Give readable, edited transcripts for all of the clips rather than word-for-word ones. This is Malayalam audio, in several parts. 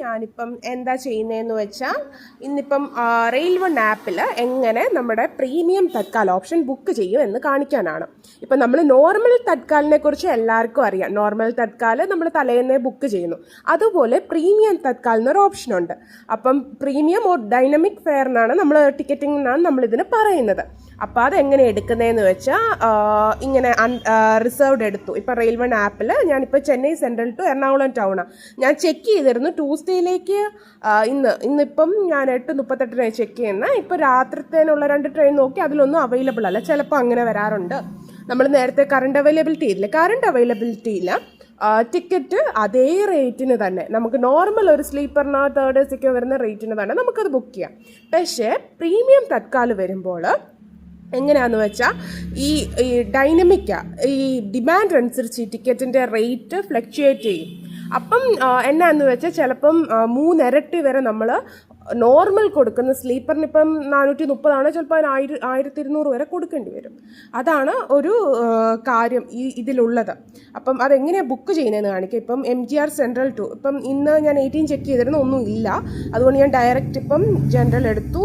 ഞാനിപ്പം എന്താ ചെയ്യുന്നതെന്ന് വെച്ചാൽ ഇന്നിപ്പം റെയിൽ വൺ ആപ്പിൽ എങ്ങനെ നമ്മുടെ പ്രീമിയം തത്കാൽ ഓപ്ഷൻ ബുക്ക് ചെയ്യും എന്ന് കാണിക്കാനാണ്. ഇപ്പം നമ്മൾ നോർമൽ തത്കാലിനെ കുറിച്ച് എല്ലാവർക്കും അറിയാം. നോർമൽ തത്കാൽ നമ്മൾ തലേന്നേ ബുക്ക് ചെയ്യുന്നു. അതുപോലെ പ്രീമിയം തത്കാൽ എന്നൊരു ഓപ്ഷനുണ്ട്. അപ്പം പ്രീമിയം ഓർ ഡൈനമിക് ഫെയർ എന്നാണ് നമ്മൾ ടിക്കറ്റിംഗ് എന്നാണ് നമ്മളിതിന് പറയുന്നത്. അപ്പോൾ അതെങ്ങനെ എടുക്കുന്നതെന്ന് വെച്ചാൽ ഇങ്ങനെ റിസർവ്ഡ് എടുത്തു. ഇപ്പം റെയിൽ വൺ ആപ്പിൽ ഞാനിപ്പോൾ ചെന്നൈ സെൻട്രൽ ടു എറണാകുളം ടൗണാണ് ഞാൻ ചെക്ക് ചെയ്തിരുന്നു. ട്യൂസ്ഡേയിലേക്ക് ഇന്നിപ്പം ഞാൻ 8:38 ചെക്ക് ചെയ്യുന്ന. ഇപ്പോൾ രാത്രിത്തേനുള്ള 2 ട്രെയിൻ നോക്കി അതിലൊന്നും അവൈലബിൾ അല്ല. ചിലപ്പോൾ അങ്ങനെ വരാറുണ്ട്. നമ്മൾ നേരത്തെ കറണ്ട് അവൈലബിലിറ്റി ഇല്ല. കറണ്ട് അവൈലബിലിറ്റിയില്ല. ടിക്കറ്റ് അതേ റേറ്റിന് തന്നെ നമുക്ക് നോർമൽ ഒരു സ്ലീപ്പറിനോ തേർഡ് എ സിക്കോ വരുന്ന റേറ്റിന് തന്നെ നമുക്കത് ബുക്ക് ചെയ്യാം. പക്ഷേ പ്രീമിയം തത്കാൽ വരുമ്പോൾ എങ്ങനെയാണെന്ന് വെച്ചാൽ ഈ ഡൈനമിക്ക ഈ ഡിമാൻഡ് അനുസരിച്ച് ഈ ടിക്കറ്റിൻ്റെ റേറ്റ് ഫ്ലക്ച്വേറ്റ് ചെയ്യും. അപ്പം എന്നാന്ന് വെച്ചാൽ ചിലപ്പം 3 ഇരട്ടി വരെ നമ്മൾ നോർമൽ കൊടുക്കുന്ന സ്ലീപ്പറിന് ഇപ്പം 430 ചിലപ്പോൾ അതിന് 1200 വരെ കൊടുക്കേണ്ടി വരും. അതാണ് ഒരു കാര്യം ഇതിലുള്ളത്. അപ്പം അതെങ്ങനെയാണ് ബുക്ക് ചെയ്യുന്നതെന്ന് കാണിക്കുക. ഇപ്പം MGR സെൻട്രൽ ടു ഇപ്പം ഇന്ന് ഞാൻ 18 ചെക്ക് ചെയ്തിരുന്നു, ഒന്നും ഇല്ല. അതുകൊണ്ട് ഞാൻ ഡയറക്റ്റ് ഇപ്പം ജനറൽ എടുത്തു.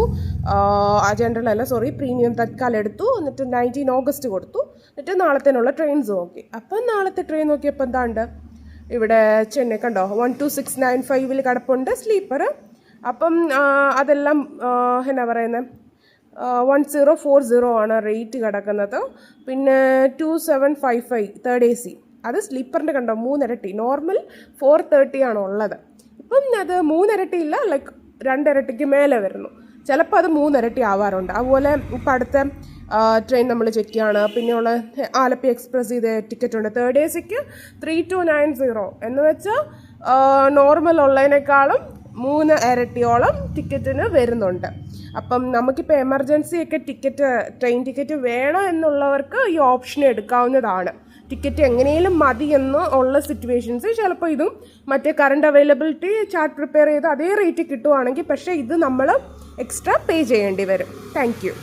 പ്രീമിയം തത്കാൽ എടുത്തു. എന്നിട്ട് 19 ഓഗസ്റ്റ് കൊടുത്തു. എന്നിട്ട് നാളത്തേനുള്ള ട്രെയിൻസ് നോക്കി. അപ്പം നാളത്തെ ട്രെയിൻ നോക്കിയപ്പോൾ എന്താണ്ട് ഇവിടെ ചെന്നൈ കണ്ടോ 12695 കിടപ്പുണ്ട് സ്ലീപ്പർ. അപ്പം അതെല്ലാം എന്നാ പറയുന്നത് 1040 ആണ് റേറ്റ് കിടക്കുന്നത്. പിന്നെ 2755 തേർഡ് AC അത് സ്ലീപ്പറിൻ്റെ കണ്ടോ 3 ഇരട്ടി. നോർമൽ 430 ആണ് ഉള്ളത്. ഇപ്പം അത് 3 ഇരട്ടി ഇല്ല, ലൈക്ക് 2 ഇരട്ടിക്ക് മേലെ വരുന്നു. ചിലപ്പോൾ അത് 3 ഇരട്ടി ആവാറുണ്ട്. അതുപോലെ ഇപ്പം അടുത്ത ട്രെയിൻ നമ്മൾ ചെക്ക് ചെയ്യാണ്. പിന്നെയുള്ള ആലപ്പി എക്സ്പ്രസ് ചെയ്ത ടിക്കറ്റ് ഉണ്ട്. തേർഡ് ACക്ക് 3290 എന്ന് വെച്ചാൽ നോർമൽ ഉള്ളതിനേക്കാളും 3 ഇരട്ടിയോളം ടിക്കറ്റിന് വരുന്നുണ്ട്. അപ്പം നമുക്കിപ്പോൾ എമർജൻസി ഒക്കെ ട്രെയിൻ ടിക്കറ്റ് വേണം എന്നുള്ളവർക്ക് ഈ ഓപ്ഷൻ എടുക്കാവുന്നതാണ്. ടിക്കറ്റ് എങ്ങനെയും മതി എന്ന് ഉള്ള സിറ്റുവേഷൻസ് ചിലപ്പോൾ ഇതും മറ്റേ കറണ്ട് അവൈലബിലിറ്റി ചാർട്ട് പ്രിപ്പയർ ചെയ്ത് അതേ റേറ്റ് കിട്ടുവാണെങ്കിൽ, പക്ഷേ ഇത് നമ്മൾ എക്സ്ട്രാ പേ ചെയ്യേണ്ടി വരും. Thank you.